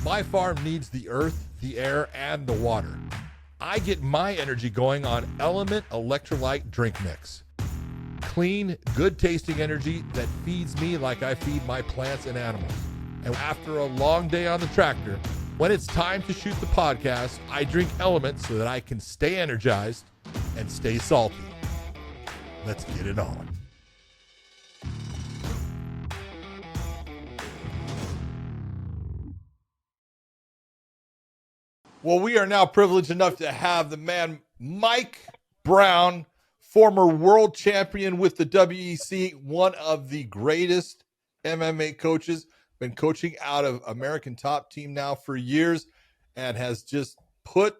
My farm needs the earth, the air, and the water. I get my energy going on LMNT Electrolyte Drink Mix. Clean, good-tasting energy that feeds me like I feed my plants and animals. And after a long day on the tractor, when it's time to shoot the podcast, I drink LMNT so that I can stay energized and stay salty. Let's get it on. Well, we are now privileged enough to have the man Mike Brown, former world champion with the WEC, one of the greatest MMA coaches, been coaching out of American Top Team now for years, and has just put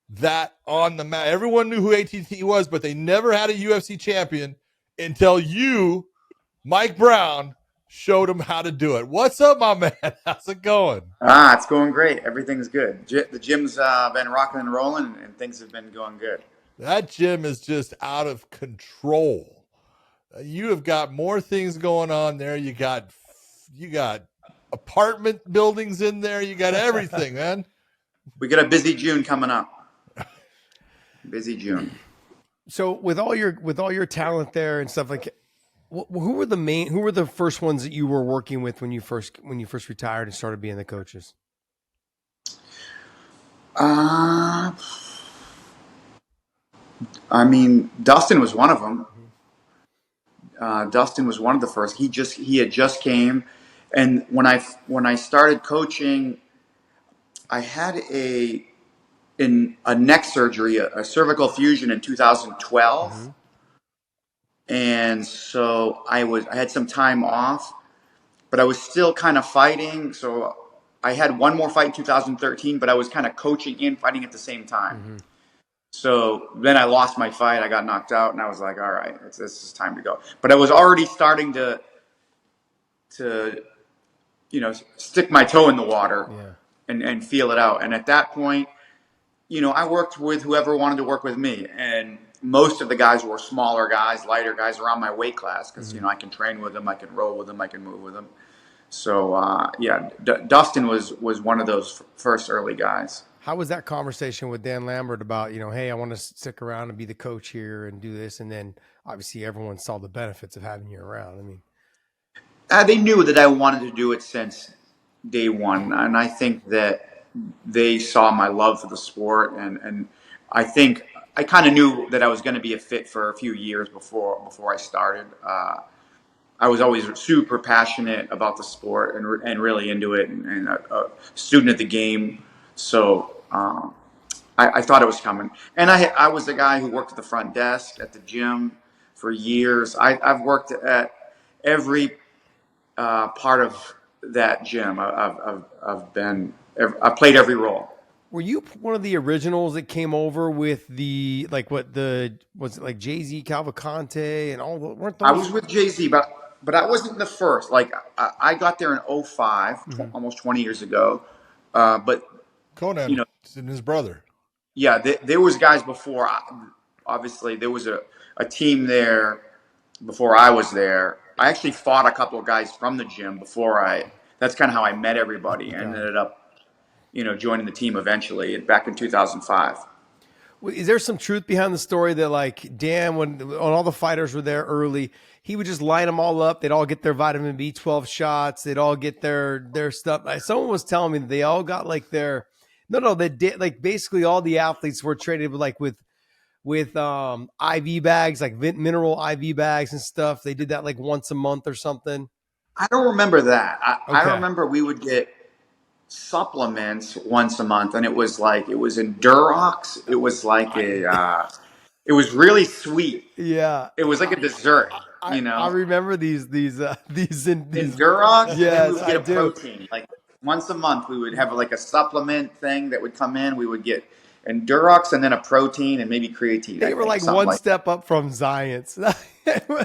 that on the map. Everyone knew who ATT was, but they never had a UFC champion until you, Mike Brown, showed them how to do it. What's up, my man? How's it going? It's going great. Everything's good. The gym's been rocking and rolling, and things have been going good. That gym is just out of control. You have got more things going on there. You got apartment buildings in there. You got everything, man. We got a busy June coming up. Busy June. So with all your talent there and stuff, like, who were the first ones that you were working with when you first retired and started being the coaches? I mean, Dustin was one of them. Dustin was one of the first. He had just came, and when I started coaching, I had a neck surgery, a cervical fusion in 2012. Mm-hmm. And so I had some time off, but I was still kind of fighting. So I had one more fight in 2013, but I was kind of coaching and fighting at the same time. Mm-hmm. So then I lost my fight. I got knocked out, and I was like, all right, this is time to go. But I was already starting to stick my toe in the water, and feel it out. And at that point, I worked with whoever wanted to work with me. And most of the guys were smaller guys, lighter guys around my weight class because, mm-hmm. I can train with them, I can roll with them, I can move with them. So, Dustin was one of those first early guys. How was that conversation with Dan Lambert about, hey, I want to stick around and be the coach here and do this? And then obviously everyone saw the benefits of having you around. I mean, they knew that I wanted to do it since day one. And I think that they saw my love for the sport. And I think I kind of knew that I was going to be a fit for a few years before I started. I was always super passionate about the sport and really into it, and a student of the game. So I thought it was coming. And I was the guy who worked at the front desk at the gym for years. I've worked at every part of that gym. I've played every role. Were you one of the originals that came over with was it like Jay-Z, Cavalcante, and all? Weren't those? I was with Jay-Z, but I wasn't the first. Like I got there in 2005, mm-hmm. almost 20 years ago. But Conan and his brother. Yeah, there was guys before. Obviously, there was a team there before I was there. I actually fought a couple of guys from the gym that's kind of how I met everybody, and ended up joining the team eventually back in 2005. Is there some truth behind the story that, like, Dan, when all the fighters were there early, he would just line them all up? They'd all get their vitamin B12 shots. They'd all get their stuff. Someone was telling me that they all got like they did, like, basically all the athletes were traded with IV bags, like mineral IV bags and stuff. They did that like once a month or something. I don't remember that. I remember we would get supplements once a month, and it was in Durox. It was like it was really sweet. Yeah, it was like a dessert. I remember these in Durox. Yes, we would get a protein. Like once a month, we would have like a supplement thing that would come in. We would get Durox and then a protein and maybe creatine. They were like one step up from Science.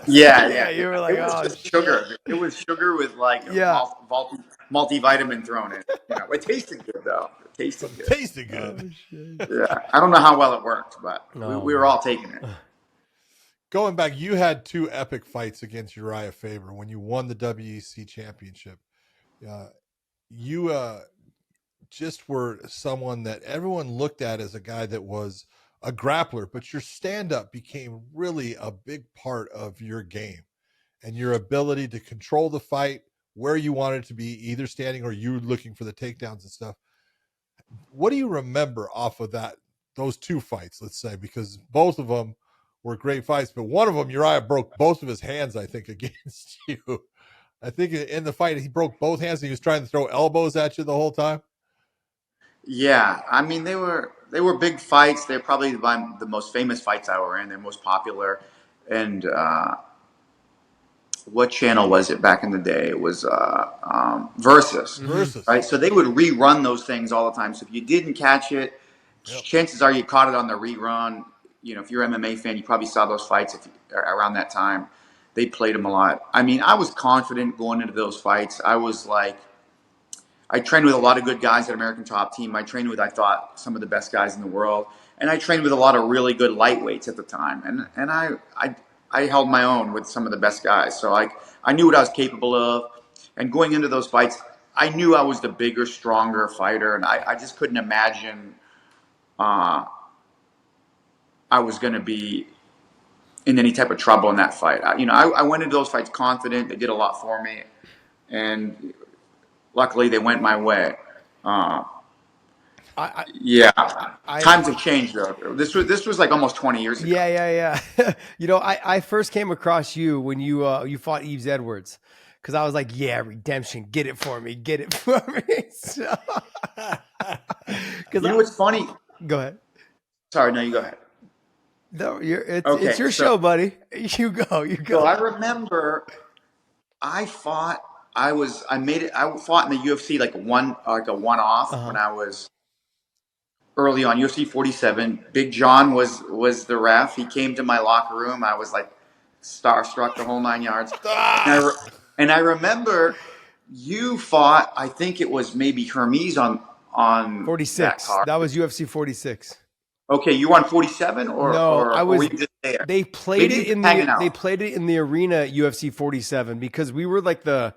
Yeah. You were like, it was just sugar. It was sugar with like multivitamin thrown in. It tasted good though. It tasted good. Yeah, I don't know how well it worked, but we were all taking it. Going back, you had two epic fights against Uriah Faber when you won the WEC championship. just were someone that everyone looked at as a guy that was a grappler, but your stand-up became really a big part of your game and your ability to control the fight where you wanted to be, either standing or you looking for the takedowns and stuff. What do you remember off of those two fights, let's say, because both of them were great fights, but one of them, Uriah broke both of his hands, I think, against you. I think in the fight, he broke both hands and he was trying to throw elbows at you the whole time. Yeah, I mean they were big fights. They're probably the most famous fights I were in. They're most popular. And what channel was it back in the day? It was Versus, Versus. right? So they would rerun those things all the time. So if you didn't catch it, chances are you caught it on the rerun. You know, if you're an MMA fan, you probably saw those fights around that time. They played them a lot. I mean, I was confident going into those fights. I was like, I trained with a lot of good guys at American Top Team. I trained with, I thought, some of the best guys in the world. And I trained with a lot of really good lightweights at the time. And I held my own with some of the best guys. So I knew what I was capable of. And going into those fights, I knew I was the bigger, stronger fighter. And I just couldn't imagine I was going to be in any type of trouble in that fight. I went into those fights confident. They did a lot for me. And luckily, they went my way. Times have changed though. This was like almost 20 years ago. Yeah. I first came across you when you fought Yves Edwards, because I was like, yeah, redemption, get it for me. So, you know what's funny? Go ahead. Sorry, no, you go ahead. No, it's your show, buddy. You go. So I remember I fought. I fought in the UFC like a one-off when I was early on, UFC 47. Big John was the ref. He came to my locker room. I was like starstruck the whole 9 yards. And I remember you fought. I think it was maybe Hermes on 46. That card. That was UFC 46. Okay, you were on 47, or I was. Or were you just there? They played it in the arena at UFC 47 because we were like the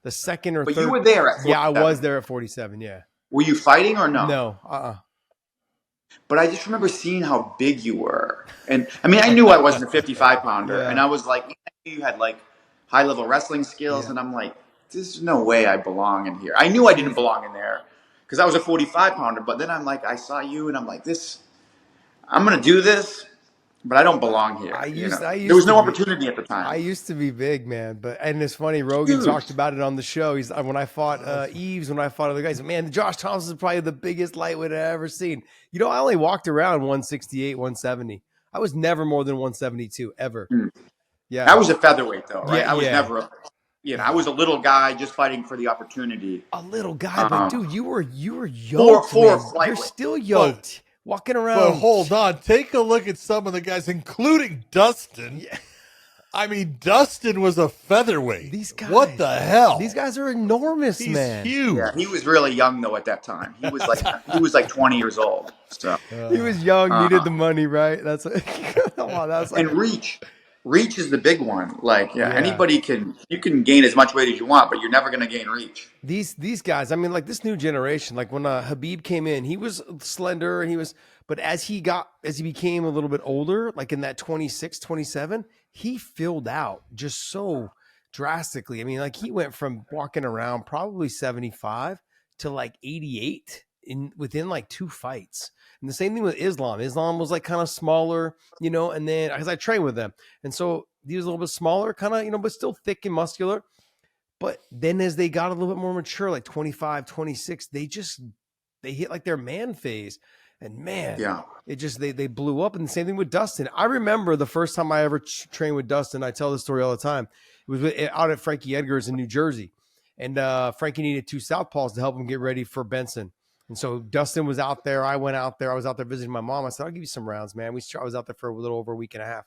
second or third. But you were there at 47. Yeah, I was there at 47. Yeah. Were you fighting or no? No. But I just remember seeing how big you were, and I mean, I knew I wasn't a 55 pounder, and I was like, you had like high level wrestling skills, and I'm like, there's no way I belong in here. I knew I didn't belong in there because I was a 45 pounder, but then I'm like, I saw you, and I'm like, I'm gonna do this, but I don't belong here. There was no opportunity at the time. I used to be big, man, and it's funny. Rogan talked about it on the show. He's when I fought Yves, when I fought other guys, man, Josh Thomson is probably the biggest lightweight I've ever seen. I only walked around 168, 170. I was never more than 172 ever. Yeah, I was a featherweight though, right? I was never. I was a little guy just fighting for the opportunity. A little guy, but dude, you were yoked. You're still yoked. Walking around. But hold on. Take a look at some of the guys, including Dustin. Yeah. I mean, Dustin was a featherweight. These guys. What the hell? These guys are enormous, He's man. Huge. Yeah, he was really young though at that time. He was like 20 years old. So he was young, needed the money, right? That's and reach. Reach is the big one. Like, anybody you can gain as much weight as you want, but you're never going to gain reach. These guys, I mean, like this new generation, like when Khabib came in, he was slender and but as he became a little bit older, like in that 26, 27, he filled out just so drastically. I mean, like he went from walking around probably 75 to like 88 within like 2 fights. And the same thing with Islam. Islam was like kind of smaller, and then because I trained with them. And so he was a little bit smaller, kind of, but still thick and muscular. But then as they got a little bit more mature, like 25, 26, they hit like their man phase. And man, it just, they blew up. And the same thing with Dustin. I remember the first time I ever trained with Dustin. I tell this story all the time. It was out at Frankie Edgar's in New Jersey. And Frankie needed 2 southpaws to help him get ready for Benson. And so Dustin was out there. I went out there. I was out there visiting my mom. I said, I'll give you some rounds, man. I was out there for a little over a week and a half.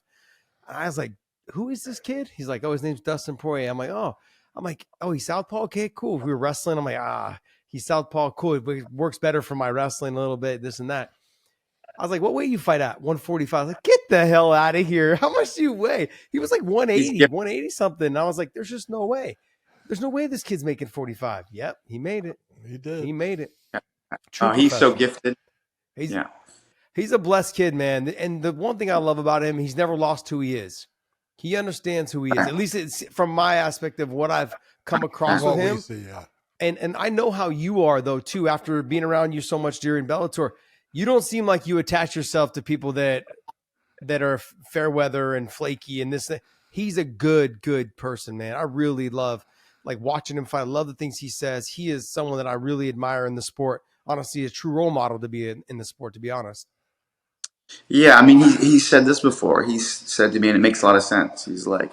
And I was like, who is this kid? He's like, oh, his name's Dustin Poirier. I'm like, oh, he's southpaw? Okay, cool. We were wrestling. I'm like, he's southpaw. Cool. It works better for my wrestling a little bit, this and that. I was like, what weight you fight at? 145. I was like, get the hell out of here. How much do you weigh? He was like 180 something. And I was like, there's just no way. There's no way this kid's making 45. Yep, he made it. He did. He made it. True He's so professional. gifted. He's Yeah. he's a blessed kid, man. And the one thing I love about him, he's never lost who he is. He understands who he is. At least it's from my aspect of what I've come across with What we him. see, yeah. And I know how you are though too. After being around you so much during Bellator, you don't seem like you attach yourself to people that are fair weather and flaky and this. He's a good person, man. I really love like watching him fight. I love the things he says. He is someone that I really admire in the sport. Honestly, a true role model to be in the sport, to be honest. Yeah, I mean, he said this before. He said to me, and it makes a lot of sense. He's like,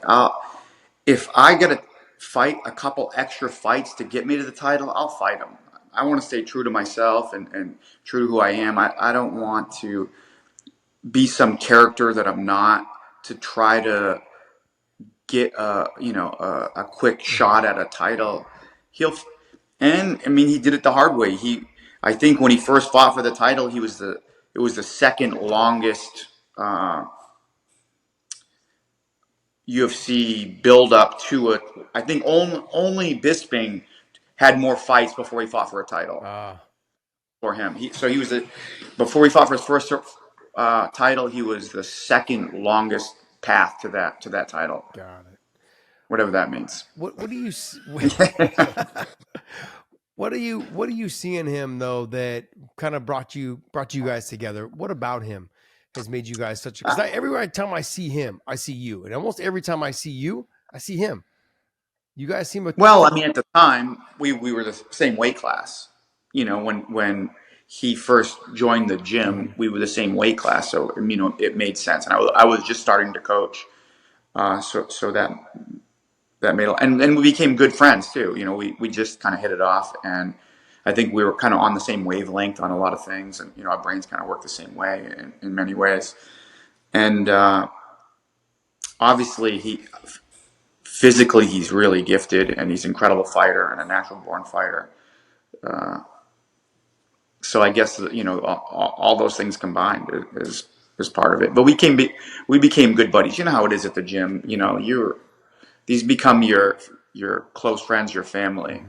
if I got to fight a couple extra fights to get me to the title, I'll fight them. I want to stay true to myself and true to who I am. I don't want to be some character that I'm not, to try to get a quick shot at a title. And I mean, he did it the hard way. I think when he first fought for the title, it was the second longest UFC build up to it. I think only Bisping had more fights before he fought for a title for him. He was before he fought for his first title, he was the second longest path to that title. Got it. Whatever that means. What do you what do you see in him though that kind of brought you guys together? What about him has made you guys such? Because every time I see him, I see you, and almost every time I see you, I see him. You guys seem Well, I mean, at the time we were the same weight class. You know, when he first joined the gym, we were the same weight class, so you know it made sense. And I was just starting to coach, so that made, and we became good friends too. You know, we just kind of hit it off, and I think we were kind of on the same wavelength on a lot of things, and you know, our brains kind of work the same way in many ways. And obviously, physically he's really gifted, and he's an incredible fighter and a natural born fighter. So I guess you know all those things combined is part of it. But we became good buddies. You know how it is at the gym. You know, these become your close friends, your family.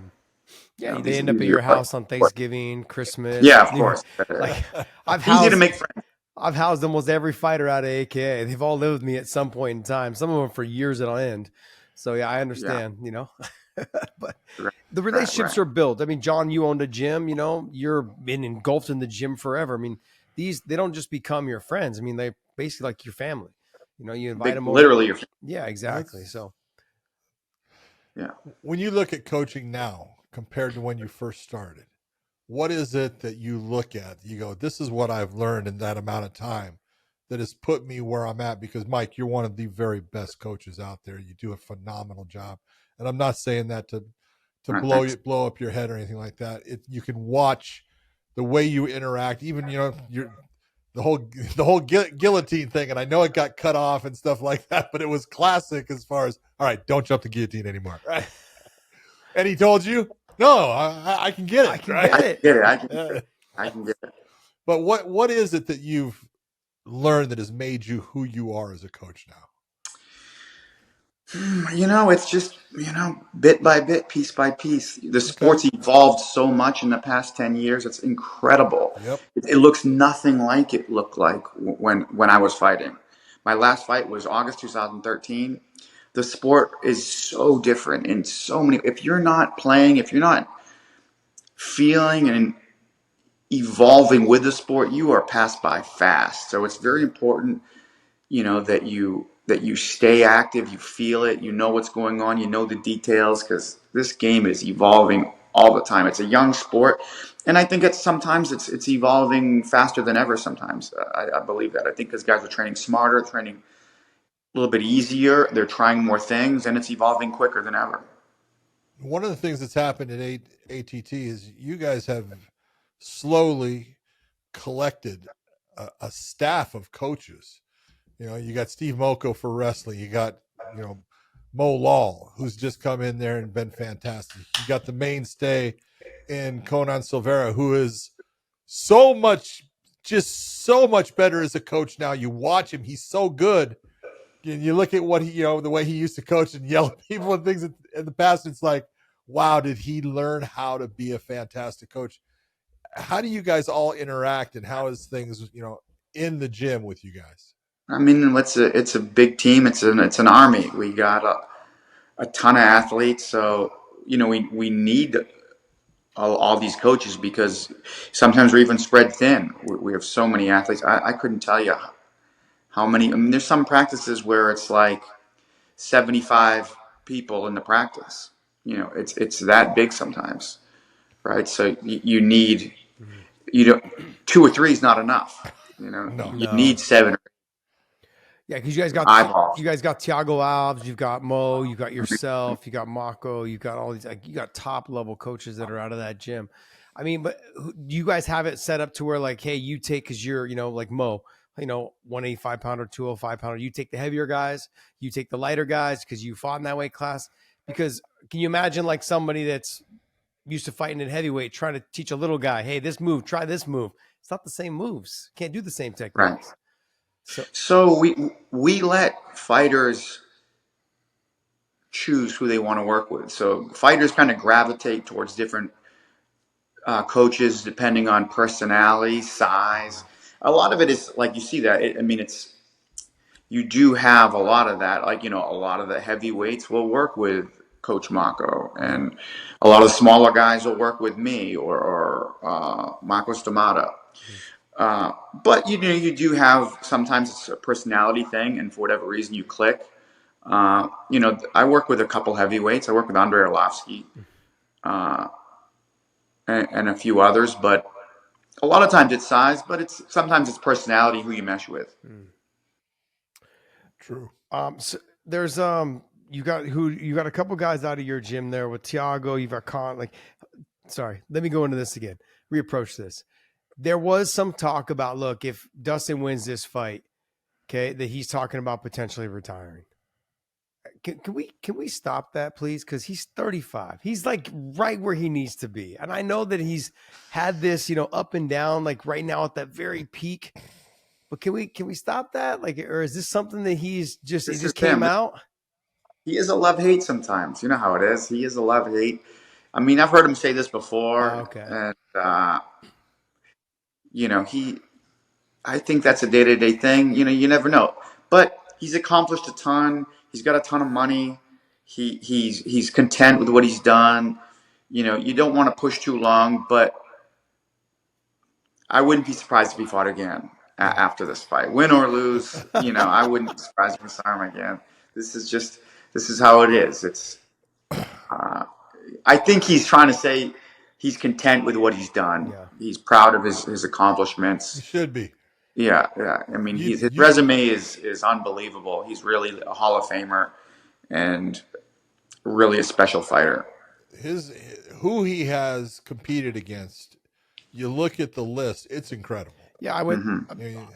yeah, You know, they end up at your house on Thanksgiving, Christmas. Yeah, of course. Like Easy to make friends. I've housed almost every fighter out of AKA. They've all lived with me at some point in time. Some of them for years on end. So yeah, I understand. You know, but the relationships are built. I mean, John, you owned a gym. You know, you've been engulfed in the gym forever. I mean, they don't just become your friends. I mean, they basically like your family. You know, you invite them over. Literally your family. Yeah, exactly. So yeah. When you look at coaching now compared to when you first started, what is it that you look at? You go, this is what I've learned in that amount of time that has put me where I'm at. Because Mike, you're one of the very best coaches out there. You do a phenomenal job. And I'm not saying that to blow up your head or anything like that. You can watch the way you interact, even, you know, the whole guillotine thing. And I know it got cut off and stuff like that, but it was classic as far as, all right, don't jump the guillotine anymore. Right. And he told you, no, I can get it. I can get it. I can get it. But what is it that you've learned that has made you who you are as a coach now? You know, it's just, you know, bit by bit, piece by piece. The sport's evolved so much in the past 10 years. It's incredible. Yep. It looks nothing like it looked like when I was fighting. My last fight was August 2013. The sport is so different in so many. If you're not playing, if you're not feeling and evolving with the sport, you are passed by fast. So it's very important, you know, that you stay active, you feel it, you know what's going on, you know the details, because this game is evolving all the time. It's a young sport, and I think sometimes it's evolving faster than ever. Sometimes I believe that. I think because guys are training smarter, training a little bit easier, they're trying more things, and it's evolving quicker than ever. One of the things that's happened at ATT is you guys have slowly collected a staff of coaches. You know, you got Steve Moko for wrestling. You got, you know, Mo Lawal, who's just come in there and been fantastic. You got the mainstay in Conan Silveira, who is so much better as a coach now. You watch him, he's so good. And you look at what he, you know, the way he used to coach and yell at people and things in the past, it's like, wow, did he learn how to be a fantastic coach? how do you guys all interact, and how is things, in the gym with you guys? I mean, it's a big team. It's an army. We got a ton of athletes, so we need all these coaches because sometimes we're even spread thin. We have so many athletes. I couldn't tell you how many. I mean, there's some practices where it's like 75 people in the practice. It's that big sometimes, right? So you need, 2 or 3 is not enough. You need 7 Yeah, because you guys got eyeballs. Thiago Alves, you've got Mo, you've got yourself, you got Mako, you've got all these, like, you got top level coaches that are out of that gym. I mean, but do you guys have it set up to where, like, hey, you take, because you're, like Mo, 185 pounder, 205 pounder, you take the heavier guys, you take the lighter guys because you fought in that weight class. Because can you imagine like somebody that's used to fighting in heavyweight trying to teach a little guy, hey, this move, try this move? It's not the same moves. Can't do the same techniques. Right. So we let fighters choose who they want to work with. So fighters kind of gravitate towards different coaches depending on personality, size. A lot of it is like you see that. You do have a lot of that. Like a lot of the heavyweights will work with Coach Mako, and a lot of the smaller guys will work with me or Mako Stamata. But you do have, sometimes it's a personality thing, and for whatever reason you click. I work with a couple heavyweights. I work with Andrei Arlovsky and a few others, but a lot of times it's size, but sometimes it's personality, who you mesh with. True. So there's you got a couple guys out of your gym there with Thiago. You've got sorry, let me go into this again. Reapproach this. There was some talk about, look, if Dustin wins this fight, okay, that he's talking about potentially retiring. Can we stop that, please? Because he's 35. He's like right where he needs to be. And I know that he's had this, up and down, like right now at that very peak. But can we stop that? Like, or is this something that he just came out? He is a love-hate sometimes. You know how it is. He is a love-hate. I mean, I've heard him say this before. Okay. And I think that's a day-to-day thing. You never know. But he's accomplished a ton. He's got a ton of money. He's content with what he's done. You don't want to push too long, but I wouldn't be surprised if he fought again after this fight. Win or lose, I wouldn't be surprised if we saw him again. This is how it is. I think he's trying to say he's content with what he's done. Yeah. He's proud of his accomplishments. He should be. Yeah. I mean, his resume is unbelievable. He's really a Hall of Famer and really a special fighter. Who he has competed against, you look at the list, it's incredible. Yeah, I went.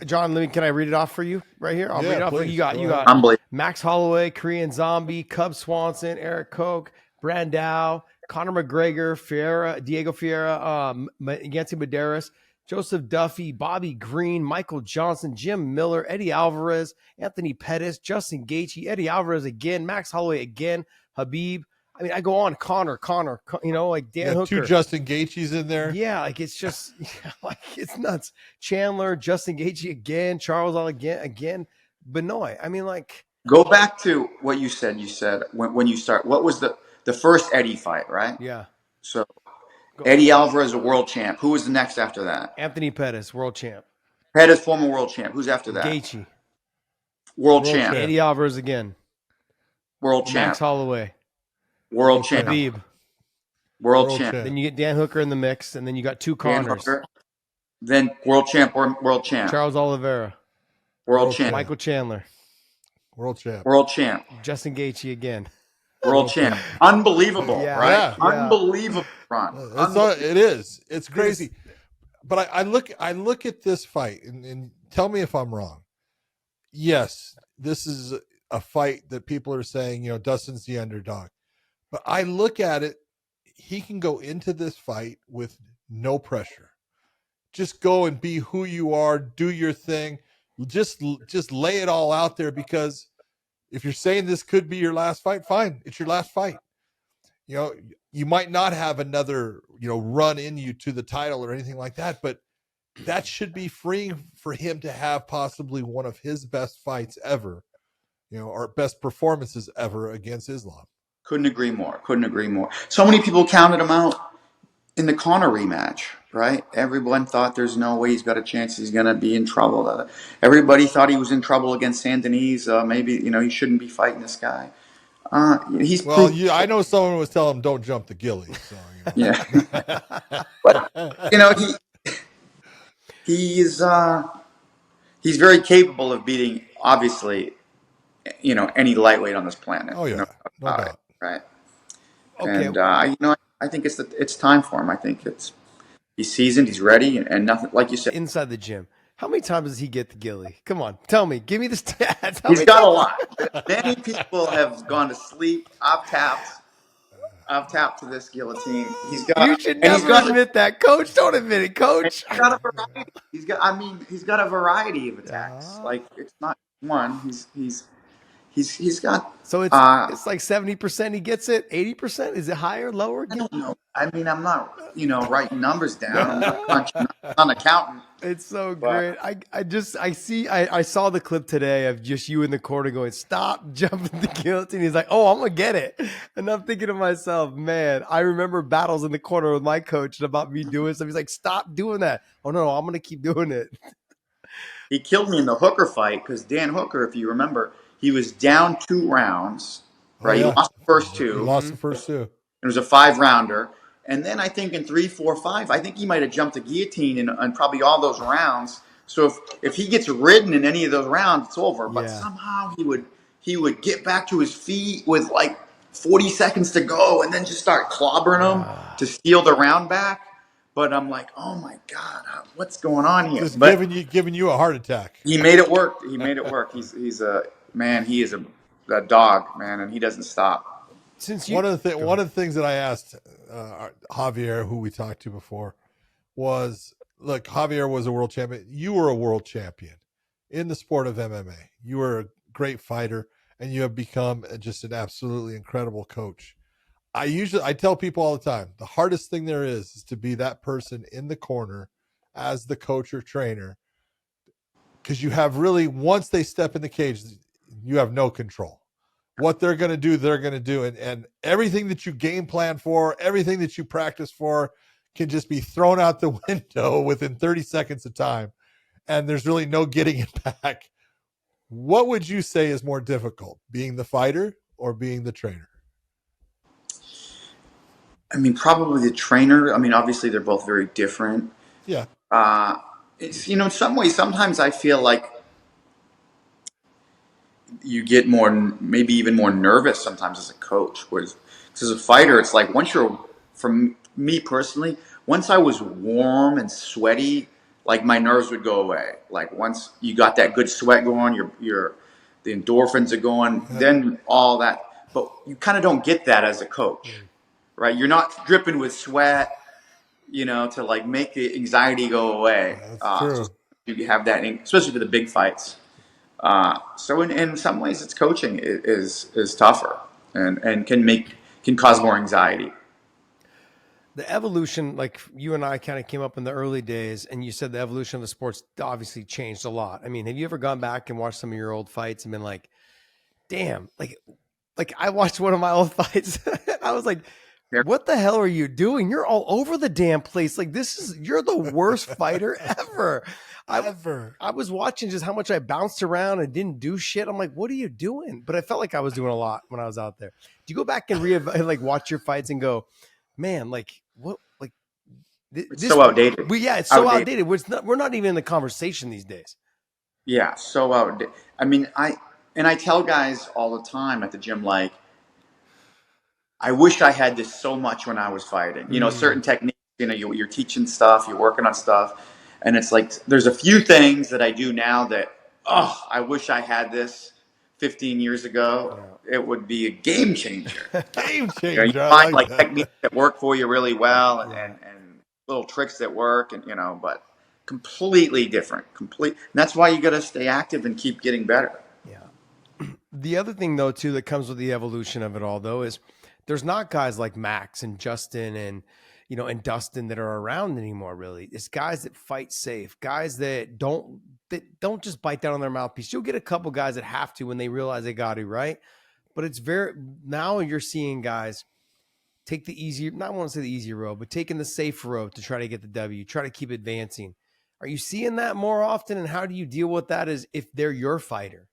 John, can I read it off for you right here? I'll read it off. Please. You got Max Holloway, Korean Zombie, Cub Swanson, Eric Koch, Brandao, Conor McGregor, Diego Ferreira, Yancy Medeiros, Joseph Duffy, Bobby Green, Michael Johnson, Jim Miller, Eddie Alvarez, Anthony Pettis, Justin Gaethje, Eddie Alvarez again, Max Holloway again, Habib. I mean, I go on. Connor, like Dan Hooker. 2 Justin Gaethjes in there. Yeah, like it's just like it's nuts. Chandler, Justin Gaethje again, Charles again, Benoit. I mean, like, go back to what you said. You said when you start, what was the first Eddie fight, right? Yeah. So Eddie Alvarez, a world champ. Who was the next after that? Anthony Pettis, world champ. Pettis, former world champ. Who's after that? Gaethje. World champ. Eddie Alvarez again. World champ. Max Holloway. World champ. Habib. World champ. Then you get Dan Hooker in the mix, and then you got 2 Connors. Then world champ. Charles Oliveira. World champ. Michael Chandler. World champ. World champ. Justin Gaethje again. World champ. Unbelievable, right? Yeah. Unbelievable run. It is. It's crazy. But I look at this fight and tell me if I'm wrong. Yes, this is a fight that people are saying, Dustin's the underdog. But I look at it, he can go into this fight with no pressure. Just go and be who you are, do your thing. Just lay it all out there, because if you're saying this could be your last fight, fine. It's your last fight. you might not have another, run in you to the title or anything like that, but that should be freeing for him to have possibly one of his best fights ever, or best performances ever against Islam. Couldn't agree more. So many people counted him out in the Conor rematch, right? Everyone thought there's no way he's got a chance. He's going to be in trouble. Everybody thought he was in trouble against Saint-Denis. Maybe, he shouldn't be fighting this guy. He's I know someone was telling him don't jump the Gilly. So, yeah. But, he's very capable of beating, obviously, any lightweight on this planet. Oh, yeah. No doubt. Right. Okay. And, I think it's time for him. I think he's seasoned, he's ready, and nothing, like you said. Inside the gym, how many times does he get the Gilly? Come on, tell me. Give me the stats. He's got a lot. Many people have gone to sleep. I've tapped to this guillotine. You should never admit that, Coach. Don't admit it, Coach. He's got a variety. He's got a variety of attacks. Like, it's not one. He's got. So it's like 70% he gets it. 80%? Is it higher, lower? I don't know. I'm not writing numbers down. I'm not an accountant. It's so great. I saw the clip today of just you in the corner going, stop jumping the guillotine. He's like, oh, I'm going to get it. And I'm thinking to myself, man, I remember battles in the corner with my coach about me doing stuff. He's like, stop doing that. Oh, no, I'm going to keep doing it. He killed me in the Hooker fight because Dan Hooker, if you remember, he was down 2 rounds, right? Yeah. He lost the first 2. He lost the first 2. It was a 5-rounder. And then I think in 3, 4, 5, I think he might have jumped the guillotine in probably all those rounds. So if he gets ridden in any of those rounds, it's over. But somehow he would get back to his feet with like 40 seconds to go and then just start clobbering him to steal the round back. But I'm like, oh my God, what's going on here? Just giving you a heart attack. He made it work. He's a man. He is a dog, man, and he doesn't stop. One of the things that I asked Javier, who we talked to before, was, look, Javier was a world champion. You were a world champion in the sport of MMA. You were a great fighter, and you have become just an absolutely incredible coach. I tell people all the time, the hardest thing there is to be that person in the corner as the coach or trainer, because you have really, once they step in the cage, you have no control. What they're going to do, they're going to do. And everything that you game plan for, everything that you practice for can just be thrown out the window within 30 seconds of time. And there's really no getting it back. What would you say is more difficult, being the fighter or being the trainer? I mean, probably the trainer. I mean, obviously they're both very different. Yeah. It's, in some ways, sometimes I feel like you get more, maybe even more nervous sometimes as a coach. Because as a fighter, it's like for me personally, once I was warm and sweaty, like my nerves would go away. Like once you got that good sweat going, the endorphins are going, then all that. But you kind of don't get that as a coach, right? You're not dripping with sweat, to like make the anxiety go away. That's true. So you have that, especially for the big fights. So in some ways, it's coaching is tougher and can cause more anxiety. The evolution, like you and I kind of came up in the early days, and you said the evolution of the sport's obviously changed a lot. I mean, have you ever gone back and watched some of your old fights and been like, damn, like I watched one of my old fights. I was like, what the hell are you doing? You're all over the damn place. Like you're the worst fighter ever. I was watching just how much I bounced around and didn't do shit. I'm like, what are you doing? But I felt like I was doing a lot when I was out there. Do you go back and watch your fights and go, man, like what? Like it's so outdated. It's so outdated. We're not even in the conversation these days. Yeah, so outdated. I mean, I tell guys all the time at the gym, like, I wish I had this so much when I was fighting. Certain techniques. You're teaching stuff, you're working on stuff. And it's like, there's a few things that I do now that, I wish I had this 15 years ago. Yeah. It would be a game changer. Game changer. You find like techniques that work for you really well and little tricks that work but completely different. And that's why you got to stay active and keep getting better. Yeah. The other thing though, too, that comes with the evolution of it all though is there's not guys like Max and Justin and, and Dustin that are around anymore, really. It's guys that fight safe, guys that don't just bite down on their mouthpiece. You'll get a couple guys that have to when they realize they got to, right? But it's now you're seeing guys take the easier, not want to say the easier road, but taking the safe road to try to get the W, try to keep advancing. Are you seeing that more often? And how do you deal with that as if they're your fighter?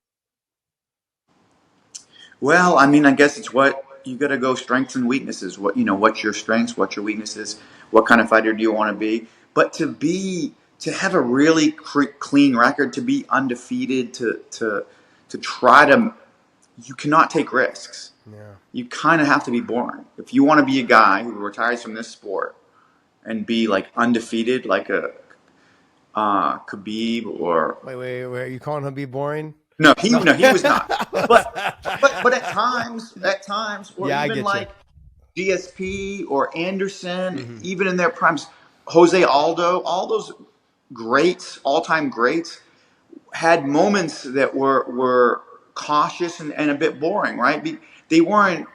Well, I mean, I guess it's what you got to go strengths and weaknesses. What's your strengths, what's your weaknesses, what kind of fighter do you want to be? But to have a really clean record, to be undefeated, to try to, you cannot take risks. Yeah. You kind of have to be boring. If you want to be a guy who retires from this sport and be like undefeated, like a Khabib or wait, are you calling Khabib boring? No, he was not. But at times, or yeah, even like GSP or Anderson, Mhm. even in their primes, Jose Aldo, all those greats, all-time greats, had moments that were cautious and a bit boring, right? They weren't,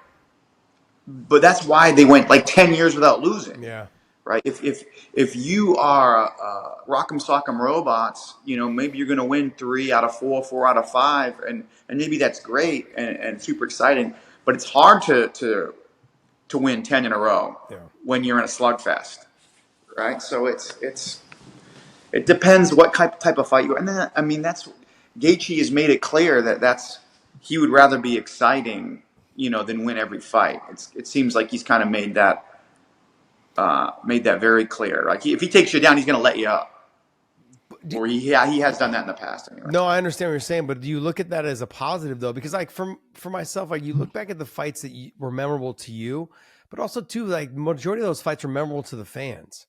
but that's why they went like 10 years without losing. Yeah. Right. If you are Rock'em Sock'em Robots, maybe you're going to win 3 out of 4, 4 out of 5, and maybe that's great and super exciting. But it's hard to win 10 in a row when you're in a slugfest, right? So it depends what type of fight you're. And then that's Gaethje has made it clear that he would rather be exciting, than win every fight. It seems like he's kind of made that very clear. Like if he takes you down, he's going to let you up. Or he has done that in the past. Anyway. No, I understand what you're saying, but do you look at that as a positive though? Because like for myself, like you look back at the fights that were memorable to you, but also too like majority of those fights were memorable to the fans.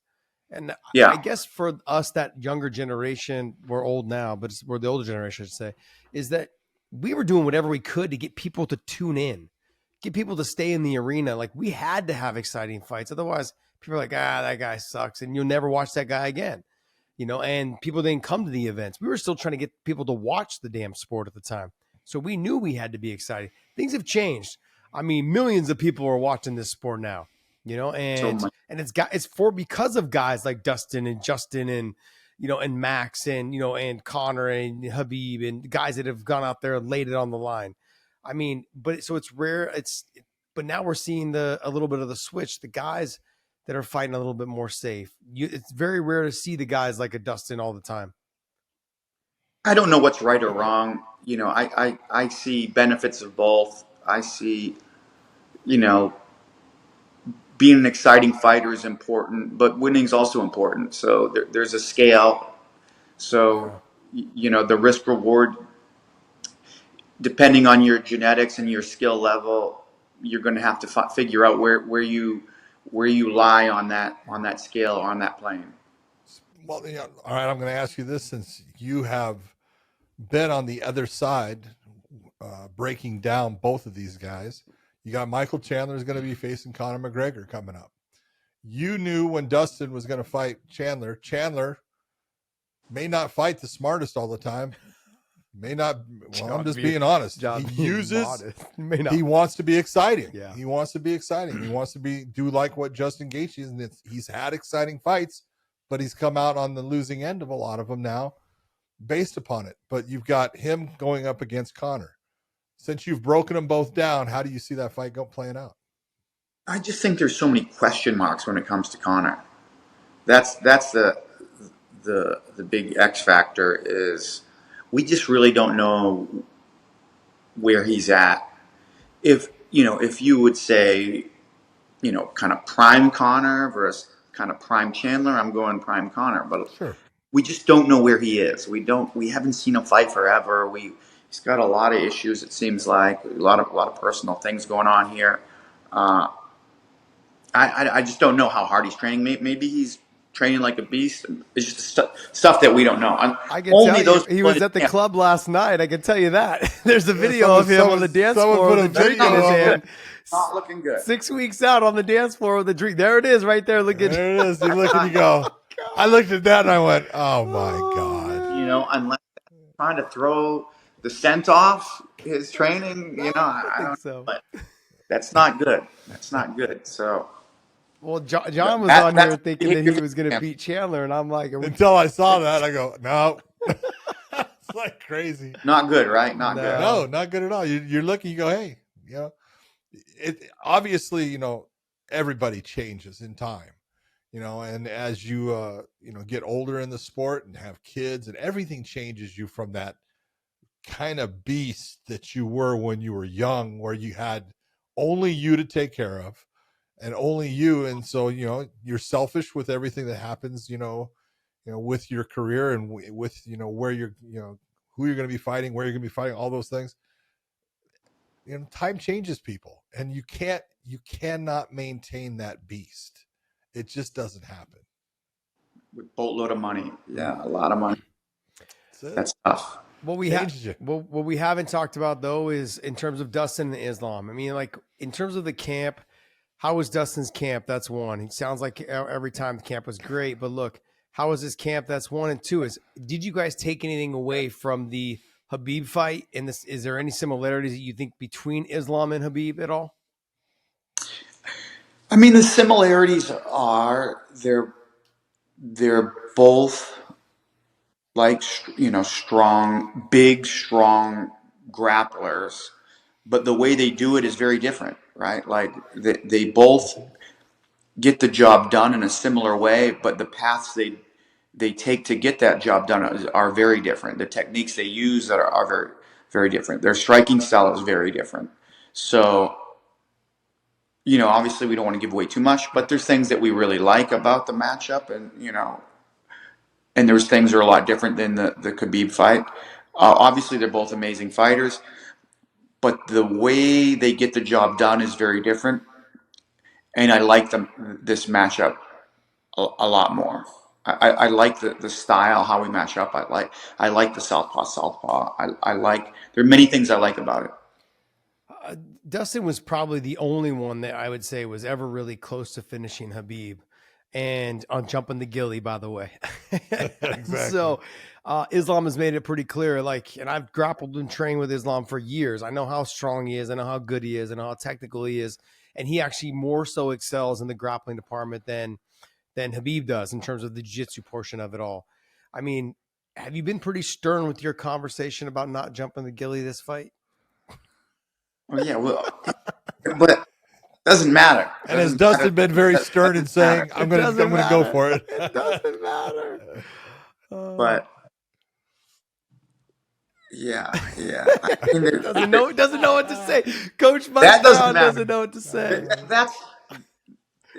And yeah. I guess for us, that younger generation, we're old now, but we're the older generation, I should say, is that we were doing whatever we could to get people to tune in, get people to stay in the arena. Like we had to have exciting fights. Otherwise, people are like, that guy sucks. And you'll never watch that guy again, and people didn't come to the events. We were still trying to get people to watch the damn sport at the time. So we knew we had to be excited. Things have changed. I mean, millions of people are watching this sport now, and it's because of guys like Dustin and Justin and, and Max and, and Connor and Khabib and guys that have gone out there and laid it on the line. I mean, but so it's rare. But now we're seeing a little bit of the switch. The guys that are fighting a little bit more safe. It's very rare to see the guys like a Dustin all the time. I don't know what's right or wrong. I see benefits of both. I see, being an exciting fighter is important, but winning is also important. So there's a scale. So, the risk reward, depending on your genetics and your skill level, you're going to have to figure out where you lie on that scale or on that plane. Well, all right. I'm going to ask you this, since you have been on the other side, breaking down both of these guys. You got Michael Chandler is going to be facing Conor McGregor coming up. You knew when Dustin was going to fight Chandler. Chandler may not fight the smartest all the time. May not. Well, I'm just being honest. He wants to be exciting. Yeah. He wants to be exciting. He wants to do like what Justin Gaethje is, and he's had exciting fights, but he's come out on the losing end of a lot of them now, based upon it. But you've got him going up against Conor. Since you've broken them both down, how do you see that fight playing out? I just think there's so many question marks when it comes to Conor. That's the big X factor is we just really don't know where he's at. If you would say, kind of prime Conor versus kind of prime Chandler, I'm going prime Conor, but sure. We just don't know where he is. We haven't seen him fight forever. He's got a lot of issues. It seems like a lot of personal things going on here. I just don't know how hard he's training. Maybe he's training like a beast. It's just stuff that we don't know. I can tell you, he was at the club last night. I can tell you that. There's a video of him on the dance floor with a drink in his hand. Not looking good. 6 weeks out on the dance floor with a drink. There it is, right there. Look at there it is. You look and you go. I looked at that and I went, "Oh my god!" Unless trying to throw the scent off his training, I think so. But That's not good. That's not good. So, Well, John was that, on that's here thinking that behavior he for was going to champ. beat Chandler, and I'm like, Until I saw that, I go, no. It's like crazy. Not good, right? Not good. No, not good at all. You're looking, you go, hey, you know, it obviously, you know, everybody changes in time, you know, and as you, you know, get older in the sport and have kids and everything changes you from that kind of beast that you were when you were young, where you had only you to take care of and only you. And so, you know, you're selfish with everything that happens, you know, with your career and with, you know, where you're, you know, who you're going to be fighting, where you're going to be fighting, all those things. You know, time changes people, and you cannot maintain that beast. It just doesn't happen. With boatload of money. Yeah, a lot of money. That's tough. what Changes you. what we haven't talked about though is in terms of Dustin and Islam. I mean, like in terms of the camp, how was Dustin's camp? That's one. He sounds like every time the camp was great, but look, how was his camp? That's one. And two is, did you guys take anything away from the Habib fight? And this, is there any similarities that you think between Islam and Habib at all? I mean, the similarities are they're both like, you know, strong, big, strong grapplers, but the way they do it is very different, right? Like they both get the job done in a similar way, but the paths they take to get that job done are very different. The techniques they use are very, very different. Their striking style is very different. So, you know, obviously we don't want to give away too much, but there's things that we really like about the matchup, and you know, and there's things that are a lot different than the Khabib fight. Obviously, they're both amazing fighters, but the way they get the job done is very different, and I like this matchup a lot more. I like the style, how we match up. I like the southpaw. I like, there are many things I like about it. Dustin was probably the only one that I would say was ever really close to finishing Habib, and on jumping the gilly, by the way. Exactly. So Islam has made it pretty clear. Like, and I've grappled and trained with Islam for years. I know how strong he is. I know how good he is. I know how technical he is. And he actually more so excels in the grappling department than Habib does in terms of the jiu-jitsu portion of it all. I mean, have you been pretty stern with your conversation about not jumping the gilly this fight? Well, yeah, well, but it doesn't matter. And has Dustin been very stern in saying, I'm going to go for it? It doesn't matter. But yeah. I mean, doesn't know what to say. Coach Mike that Brown doesn't know what to say.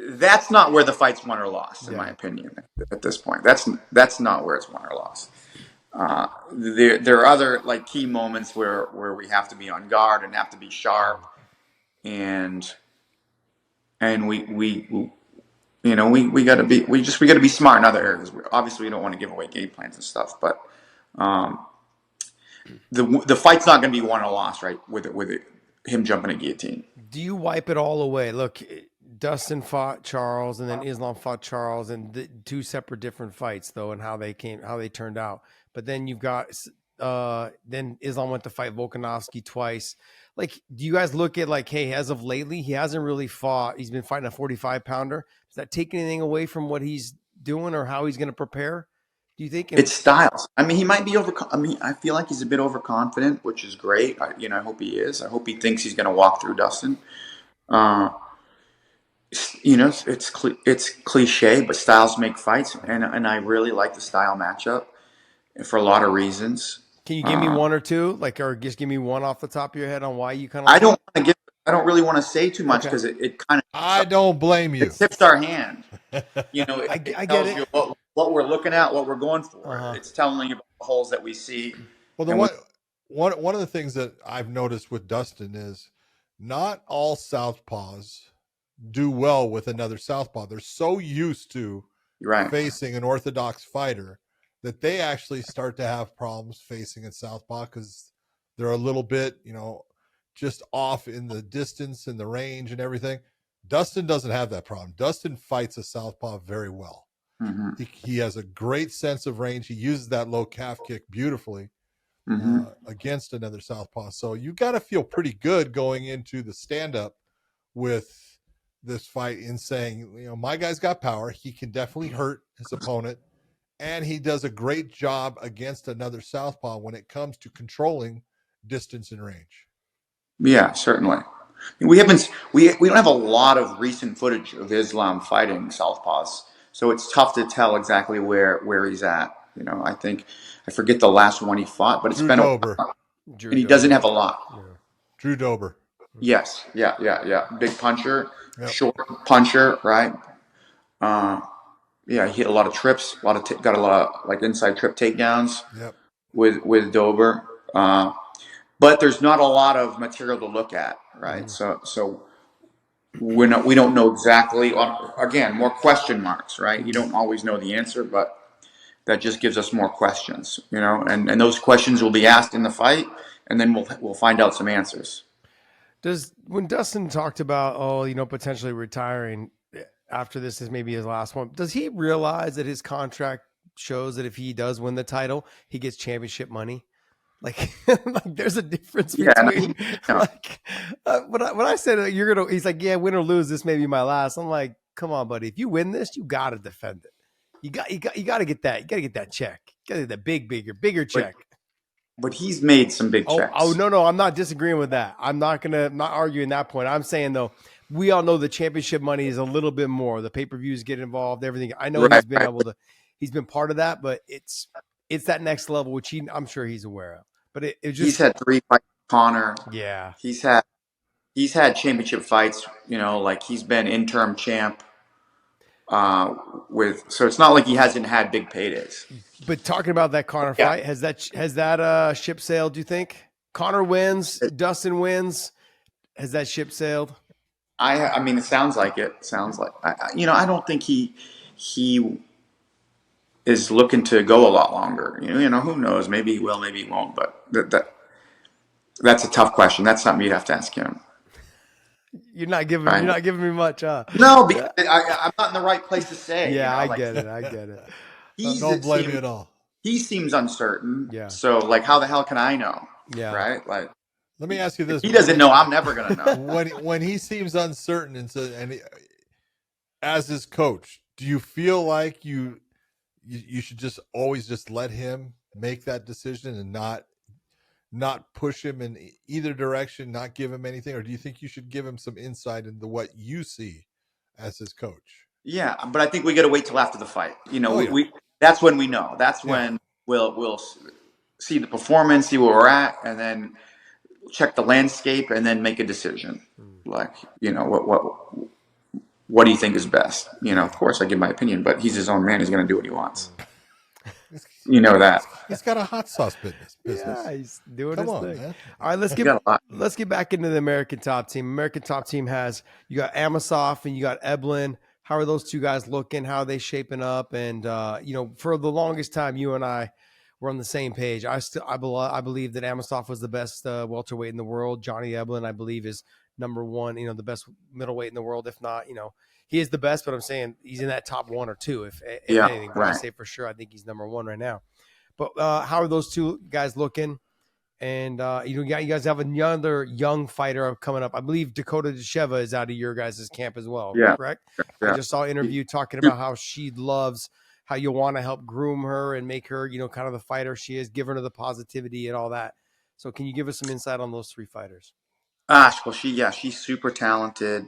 That's not where the fight's won or lost, in my opinion. At this point, that's not where it's won or lost. There are other like key moments where we have to be on guard and have to be sharp, and we you know, we got to be smart in other areas. Obviously, we don't want to give away game plans and stuff, but the fight's not going to be won or lost, right? With him jumping a guillotine. Do you wipe it all away? Look, Dustin fought Charles, and then Islam fought Charles, and the two separate different fights, though, and how they turned out. But then you've got then Islam went to fight Volkanovski twice. Like, do you guys look at like, hey, as of lately, he hasn't really fought. He's been fighting a 45-pounder. Does that take anything away from what he's doing or how he's going to prepare? Do you think? It's styles. I mean, he might be I feel like he's a bit overconfident, which is great. I hope he is. I hope he thinks he's going to walk through Dustin. You know, it's cliche, but styles make fights, and I really like the style matchup for a lot of reasons. Can you give me one or two, like, or just give me one off the top of your head on why you kind of? I don't really want to say too much because it kind of. I don't blame you. It tips our hand. You know, I it get tells it. you what we're looking at, what we're going for. It's telling you about the holes that we see. Well, one of the things that I've noticed with Dustin is not all southpaws do well with another southpaw. They're so used to facing an orthodox fighter that they actually start to have problems facing a southpaw because they're a little bit, you know, just off in the distance and the range and everything. Dustin doesn't have that problem. Dustin fights a southpaw very well. Mm-hmm. He has a great sense of range. He uses that low calf kick beautifully against another southpaw. So you got to feel pretty good going into the stand-up with this fight in saying, my guy's got power. He can definitely hurt his opponent, and he does a great job against another southpaw when it comes to controlling distance and range. Yeah, certainly. We don't have a lot of recent footage of Islam fighting southpaws, so it's tough to tell exactly where he's at. I think I forget the last one he fought, but it's Drew been Dober. And he doesn't have a lot. Yeah. Drew Dober. Yes, yeah. Big puncher, Yep. short puncher, right? Yeah, he hit a lot of trips, got a lot of like inside trip takedowns. Yep. With Dober. But there's not a lot of material to look at, right? So we don't know exactly. Again, more question marks, right? You don't always know the answer, but that just gives us more questions, and those questions will be asked in the fight, and then we'll find out some answers. When Dustin talked about potentially retiring after this is maybe his last one, does he realize that his contract shows that if he does win the title, he gets championship money? Like there's a difference between when I said he's like, yeah, win or lose, this may be my last. I'm like, come on, buddy, if you win this, you got to defend it. You got to get that. You got to get that check. You got to get that bigger check. But he's made some big checks. Oh no, I'm not disagreeing with that. I'm not arguing that point. I'm saying though, we all know the championship money is a little bit more. The pay-per-views get involved, everything. I know he's been part of that, but it's that next level, which I'm sure he's aware of. But it just, he's had 3 fights with Connor. Yeah. He's had championship fights, like he's been interim champ. So it's not like he hasn't had big paydays. But talking about that Connor fight, has that ship sailed? Do you think Connor wins, Dustin wins? Has that ship sailed? I mean, it sounds like it. I don't think he is looking to go a lot longer. Who knows? Maybe he will, maybe he won't. But that's a tough question. That's something you'd have to ask him. You're not giving me much, huh? No, because I'm not in the right place to say. Yeah, I get it. Don't blame me at all. He seems uncertain. Yeah. So, like, how the hell can I know? Yeah. Right. Like, let me ask you this: he doesn't know. I'm never gonna know. when he seems uncertain, as his coach, do you feel like you should just always just let him make that decision and not push him in either direction, not give him anything? Or do you think you should give him some insight into what you see as his coach? Yeah, but I think we got to wait till after the fight. We that's when we know. That's when we'll see the performance, see where we're at, and then check the landscape, and then make a decision. Like, what do you think is best? Of course I give my opinion, but he's his own man. He's going to do what he wants. That. He's got a hot sauce business. Yeah, he's doing his thing. Man. All right, let's get back into the American Top Team. American Top Team you got Amosov and you got Eblin. How are those two guys looking? How are they shaping up? And for the longest time, you and I were on the same page. I believe that Amosov was the best welterweight in the world. Johnny Eblin, I believe, is number one. The best middleweight in the world. If not, he is the best. But I'm saying he's in that top 1 or 2. If anything, but I say for sure, I think he's number 1 right now. But how are those two guys looking? And you guys have another young fighter coming up. I believe Dakota Desheva is out of your guys' camp as well. Yeah. Correct? Yeah. I just saw an interview talking about how she loves how you want to help groom her and make her, kind of the fighter she is, giving her the positivity and all that. So can you give us some insight on those 3 fighters? Well, she's super talented.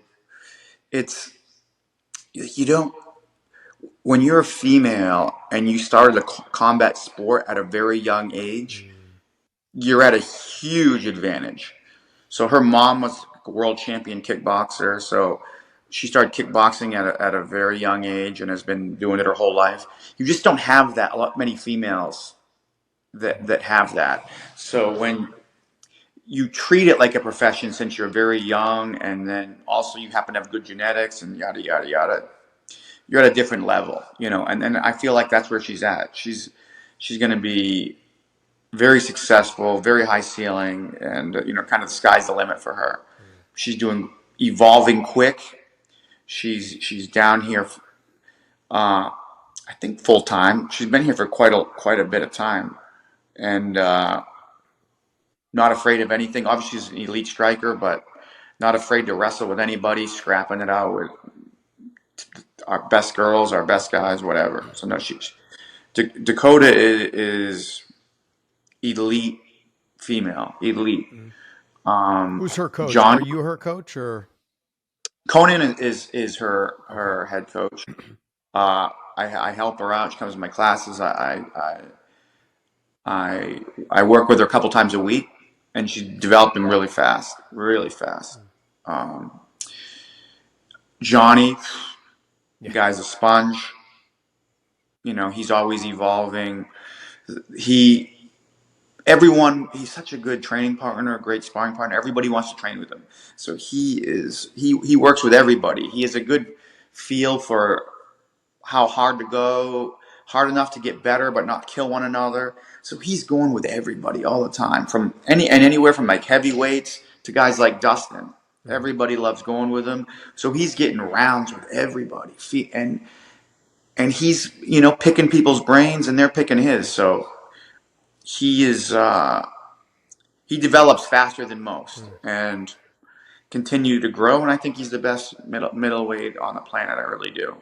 When you're a female and you started a combat sport at a very young age, you're at a huge advantage. So her mom was a world champion kickboxer. So she started kickboxing at a very young age and has been doing it her whole life. You just don't have many females that have that. So when you treat it like a profession since you're very young, and then also you happen to have good genetics and yada, yada, yada, you're at a different level, and I feel like that's where she's at. She's going to be very successful, very high ceiling, and kind of the sky's the limit for her. She's evolving quick. She's down here, I think full time. She's been here for quite a bit of time, and not afraid of anything. Obviously, she's an elite striker, but not afraid to wrestle with anybody, scrapping it out with our best girls, our best guys, whatever. So no, Dakota is elite female, elite. Who's her coach? John Are you her coach or? Conan is her head coach. I help her out. She comes to my classes. I work with her a couple times a week, and she's developing really fast, really fast. Johnny, the guy's a sponge. You know, he's always evolving. He's such a good training partner, a great sparring partner. Everybody wants to train with him. So he works with everybody. He has a good feel for how hard to go, hard enough to get better but not kill one another. So he's going with everybody all the time, from anywhere from like heavyweights to guys like Dustin. Everybody loves going with him. So he's getting rounds with everybody. And he's, picking people's brains and they're picking his. So he develops faster than most and continue to grow. And I think he's the best middleweight on the planet. I really do.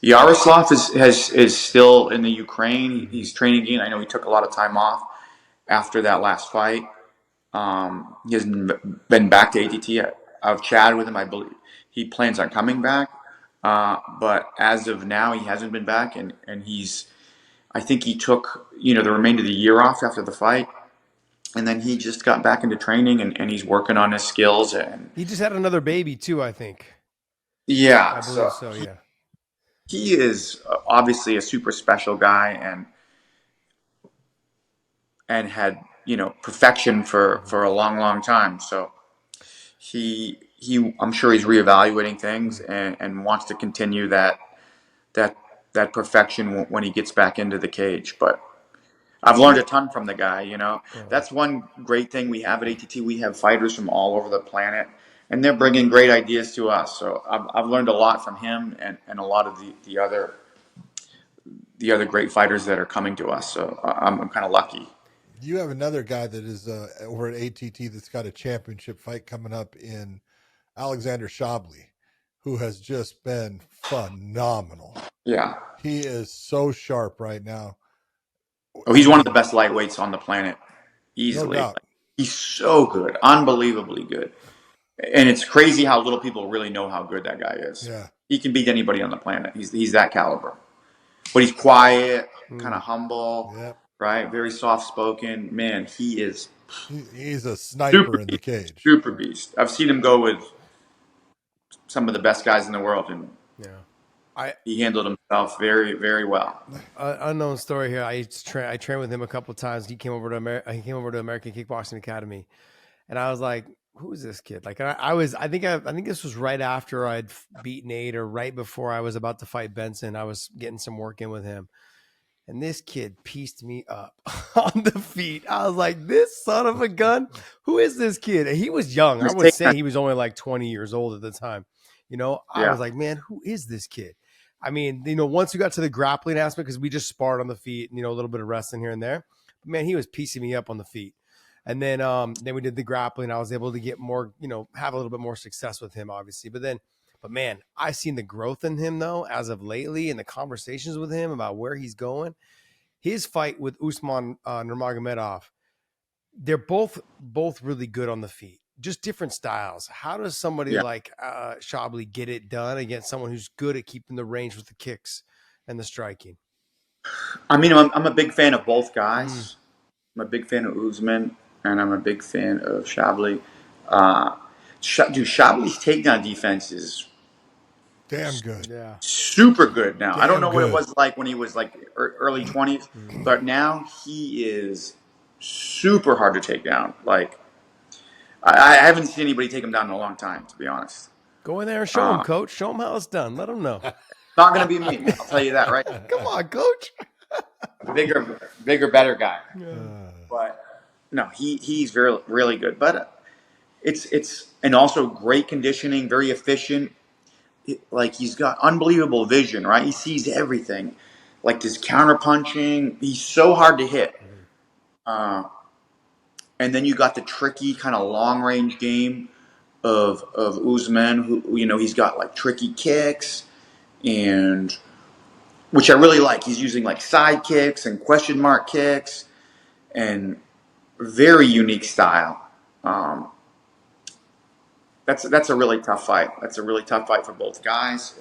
Yaroslav is still in the Ukraine. He's training again. I know he took a lot of time off after that last fight. He hasn't been back to ATT yet. I've chatted with him. I believe he plans on coming back. But as of now, he hasn't been back. And I think he took, the remainder of the year off after the fight. And then he just got back into training and he's working on his skills. And he just had another baby too, I think. Yeah. I believe so, yeah. He is obviously a super special guy and had, perfection for a long, long time. So I'm sure he's reevaluating things and wants to continue that perfection when he gets back into the cage. But I've learned a ton from the guy, That's one great thing we have at ATT. We have fighters from all over the planet, and they're bringing great ideas to us. So I've learned a lot from him and a lot of the other great fighters that are coming to us. So I'm kind of lucky. You have another guy that is over at ATT that's got a championship fight coming up in Alexander Shabley, who has just been phenomenal. Yeah. He is so sharp right now. Oh, he's one of the best lightweights on the planet, easily. No doubt. He's so good, unbelievably good. And it's crazy how little people really know how good that guy is. Yeah. He can beat anybody on the planet. He's that caliber. But he's quiet, kind of humble, right? Very soft-spoken. Man, he's a sniper in the cage. Super beast. I've seen him go with some of the best guys in the world, and he handled himself very, very well. Unknown story here. I trained with him a couple of times. He came over to American Kickboxing Academy, and I was like, "Who is this kid?" Like I think this was right after I'd beat Nate, or right before I was about to fight Benson. I was getting some work in with him, and this kid pieced me up on the feet. I was like, "This son of a gun! Who is this kid?" And he was young. I would say he was only like 20 years old at the time. I was like, "Man, who is this kid?" I mean, once we got to the grappling aspect, because we just sparred on the feet and, a little bit of wrestling here and there, but man, he was piecing me up on the feet. And then we did the grappling. I was able to get more, have a little bit more success with him, obviously. But man, I've seen the growth in him though, as of lately, and the conversations with him about where he's going. His fight with Usman Nurmagomedov, they're both really good on the feet. Just different styles. How does somebody like Shabley get it done against someone who's good at keeping the range with the kicks and the striking? I mean, I'm a big fan of both guys. I'm a big fan of Usman, and I'm a big fan of Shabley. Shabley's takedown defense is damn good. Yeah, super good now. I don't know what it was like when he was like early 20s, but now he is super hard to take down. Like, I haven't seen anybody take him down in a long time, to be honest. Go in there and show him, coach. Show him how it's done. Let him know. Not going to be me. I'll tell you that, right? Come on, coach. Bigger, better guy. But no, he's really good. But it's and also great conditioning, very efficient. Like, he's got unbelievable vision, right? He sees everything. Like, his counter punching, he's so hard to hit. and then you got the tricky kind of long range game of Usman, who he's got like tricky kicks, and which I really like. He's using like side kicks and question mark kicks, and very unique style. That's a really tough fight. That's a really tough fight for both guys.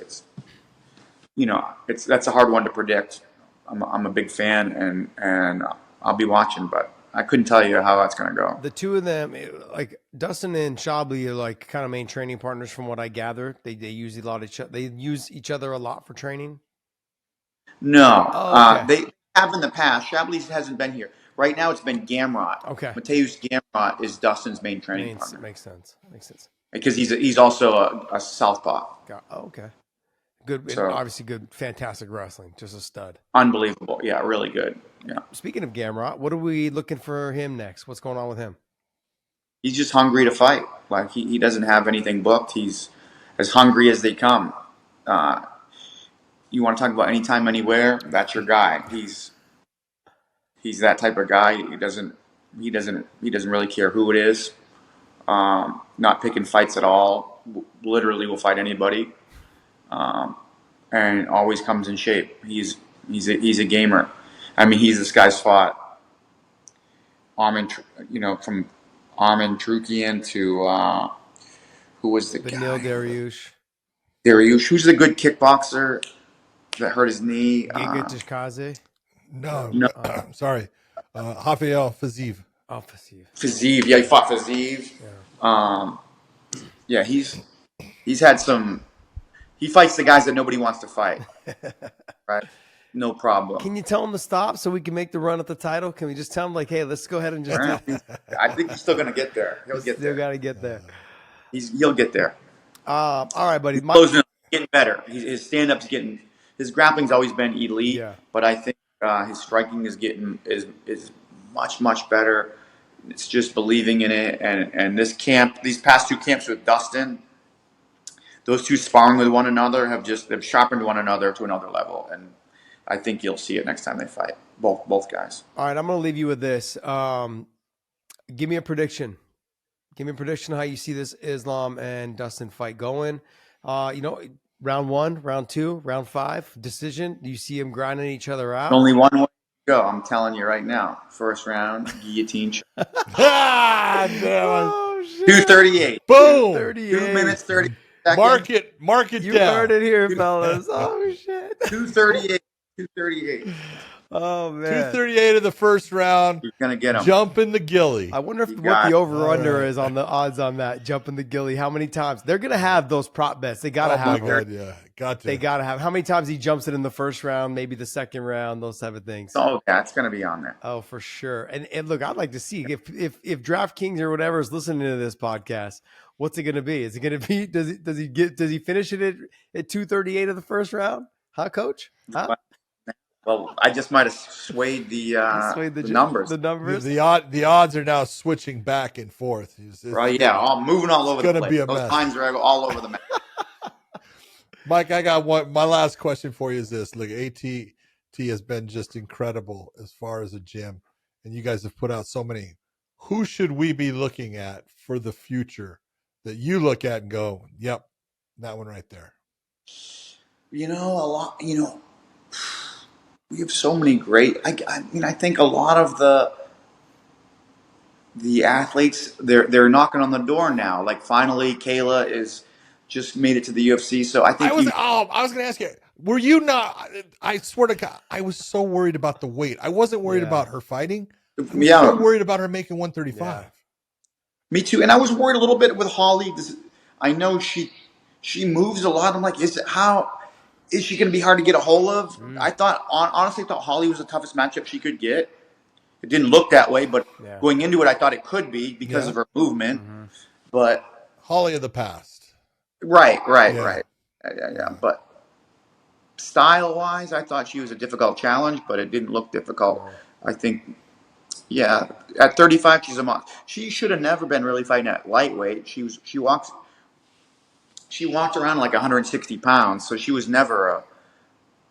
That's a hard one to predict. I'm a big fan, and I'll be watching, but I couldn't tell you how that's going to go. The two of them, like Dustin and Shabli, are like kind of main training partners, from what I gather. They use they use each other a lot for training. No, Oh, okay. they have in the past. Shabli hasn't been here. Right now, it's been Gamrot. Okay. Mateusz Gamrot is Dustin's main training partner. Makes sense. Because he's also a southpaw. Okay. Good, So, obviously good, fantastic wrestling. Just a stud. unbelievable. Yeah, really good. Yeah. Speaking of Gamrot, what are we looking for him next? What's going on with him? He's just hungry to fight. Like he doesn't have anything booked. He's as hungry as they come. You want to talk about anytime, anywhere? That's your guy. He's that type of guy. He doesn't really care who it is. Not picking fights at all. Literally will fight anybody. And always comes in shape. He's a gamer. I mean, this guy's fought Armin, from Armin Trukian to who was the Benil guy? Dariush. Dariush. Who's the good kickboxer that hurt his knee? Giga Tishkaze. No. Sorry. Rafael Fiziev. Oh, Fiziev. Fiziev. Yeah, he fought Fiziev. Yeah, he's had some. He fights the guys that nobody wants to fight. Right? No problem. Can you tell him to stop so we can make the run at the title? Can we just tell him, like, hey, let's go ahead and just I think he's still going to get there. He'll get there. Still got to get there. He'll get there. All right, buddy. He's getting better. His stand-up's getting. His grappling's always been elite, but I think his striking is much better. It's just believing in it, and these past two camps with Dustin, those two sparring with one another they've sharpened one another to another level, and I think you'll see it next time they fight, both guys. All right, I'm going to leave you with this. Give me a prediction. Give me a prediction how you see this Islam and Dustin fight going. Round 1, round 2, round 5, decision. Do you see them grinding each other out? Only one way to go. I'm telling you right now. First round, guillotine. Damn. 2:38. Boom. 2 minutes 30 seconds. Mark it You down. heard it here, fellas. Oh, shit. 2:38. 2:38. Oh, man. 2:38 of the first round. You're gonna get him. Jumping the gilly. I wonder what the over-under is on the odds on that, jumping the gilly. How many times? They're going to have those prop bets. They got to have them. Yeah, got to. They got to have. How many times he jumps it in the first round, maybe the second round, those type of things. Oh, yeah, it's gonna be on there. Oh, for sure. And look, I'd like to see if DraftKings or whatever is listening to this podcast, what's it going to be? Is it going to be? Does he finish it at 2:38 of the first round? Huh, Coach? Huh? Well, I just might have swayed the numbers. The numbers. The odds are now switching back and forth. Right? Yeah, moving all over the place. Be a Those mess. lines are all over the map. Mike, I got one. My last question for you is this: look, AT has been just incredible as far as a gym, and you guys have put out so many. Who should we be looking at for the future that you look at and go, "Yep, that one right there"? A lot. We have so many great. I think a lot of the athletes they're knocking on the door now. Like finally, Kayla is just made it to the UFC. So I think I was going to ask you, were you not? I swear to God, I was so worried about the weight. I wasn't worried about her fighting. I was so worried about her making 135. Yeah. Me too. And I was worried a little bit with Holly. I know she moves a lot. I'm like, is she going to be hard to get a hold of? I honestly thought Holly was the toughest matchup she could get. It didn't look that way, but going into it, I thought it could be because of her movement. Mm-hmm. But Holly of the past. Right. Yeah. But style-wise, I thought she was a difficult challenge, but it didn't look difficult. I think, at 35, she's a monster. She should have never been really fighting at lightweight. She walked around like 160 pounds, so she was never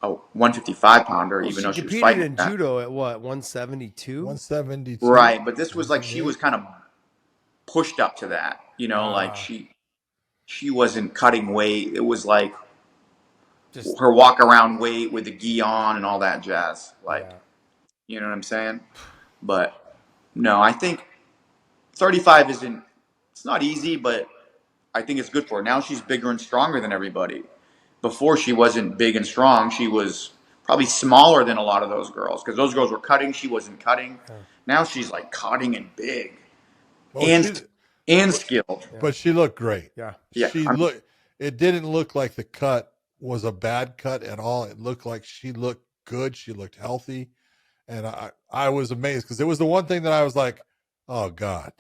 a 155 pounder, Well, even she though she was competed fighting in that. judo at what, 172? 172. Right, but this was like she 178. was kind of pushed up to that, like Ah. she wasn't cutting weight. It was like Just her walk around weight with the gi on and all that jazz. Like, yeah. you know what I'm saying? But no, I think 35 isn't. It's not easy, but I think it's good for her. Now she's bigger and stronger than everybody. Before she wasn't big and strong. She was probably smaller than a lot of those girls because those girls were cutting. She wasn't cutting. Yeah. Now she's like cutting and big Well, and skilled. but she looked great. Yeah. Yeah, She looked. It didn't look like the cut was a bad cut at all. It looked like she looked good. She looked healthy, and I was amazed because it was the one thing that I was like, oh God,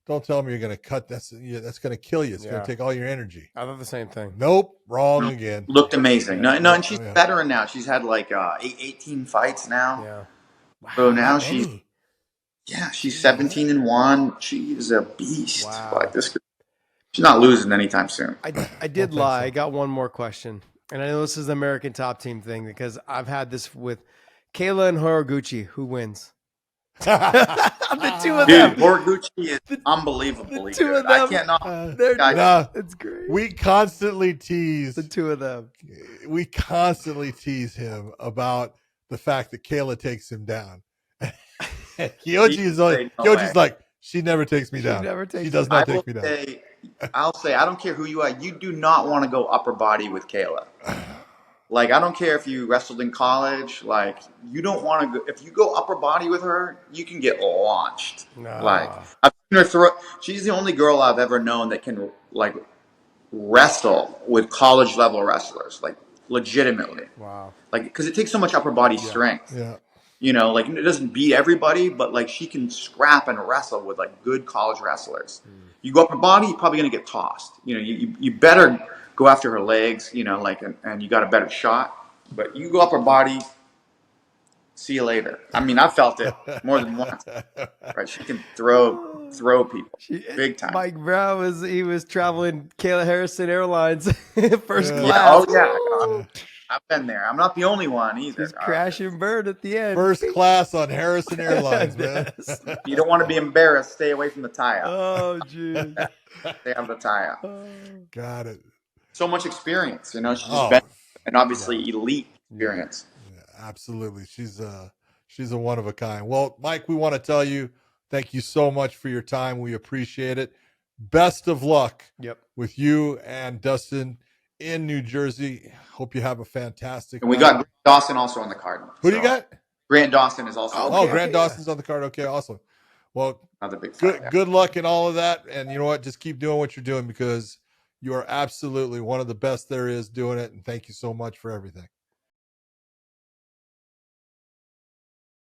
don't tell me you're going to cut. That's going to kill you. It's going Yeah. to take all your energy. I thought the same thing. Nope, wrong again. looked amazing. No, and she's Oh, yeah. a veteran now. She's had like 18 fights now. Yeah. Wow. So now that she's many? she's 17-1. She is a beast. Wow. Like this, she's not losing anytime soon. I did Don't think lie. so. I got one more question. And I know this is the American Top Team thing because I've had this with Kayla and Horiguchi. Who wins? The two of them. Dude, Horiguchi is unbelievably the two good. of them. I cannot. They're No, it's great. we constantly tease. The two of them. We constantly tease him about the fact that Kayla takes him down. Kyoji's like, she never takes me down. never takes She does I not will take me down. say, I'll say, I don't care who you are. You do not want to go upper body with Kayla. Like, I don't care if you wrestled in college. Like, you don't want to go. If you go upper body with her, you can get launched. No. Like, I've seen her throw. She's the only girl I've ever known that can like wrestle with college level wrestlers, like legitimately. Wow. Like, because it takes so much upper body strength. Yeah. Like it doesn't beat everybody, but like she can scrap and wrestle with like good college wrestlers. You go upper body, you're probably gonna get tossed. You better go after her legs. And you got a better shot. But you go upper body, see you later. I mean, I felt it more than once. Right? She can throw people big time. Mike Brown was traveling Kayla Harrison Airlines first Yeah. class. Yeah. I've been there. I'm not the only one either. Just crash and burn at the end. First class on Harrison Airlines, man. Yes. You don't want to be embarrassed. Stay away from the tie-up. Oh, geez. Stay out of the tie-up. Got it. So much experience. She's just been, and obviously elite experience. Yeah, absolutely. She's a one of a kind. Well, Mike, we want to tell you thank you so much for your time. We appreciate it. Best of luck with you and Dustin in New Jersey. Hope you have a fantastic And we night. got Grant Dawson also on the card. Who do you got? Grant Dawson is also. Grant Dawson's on the card. Okay, awesome. Well, another big fight. good luck in all of that. And you know what? Just keep doing what you're doing because you are absolutely one of the best there is doing it. And thank you so much for everything.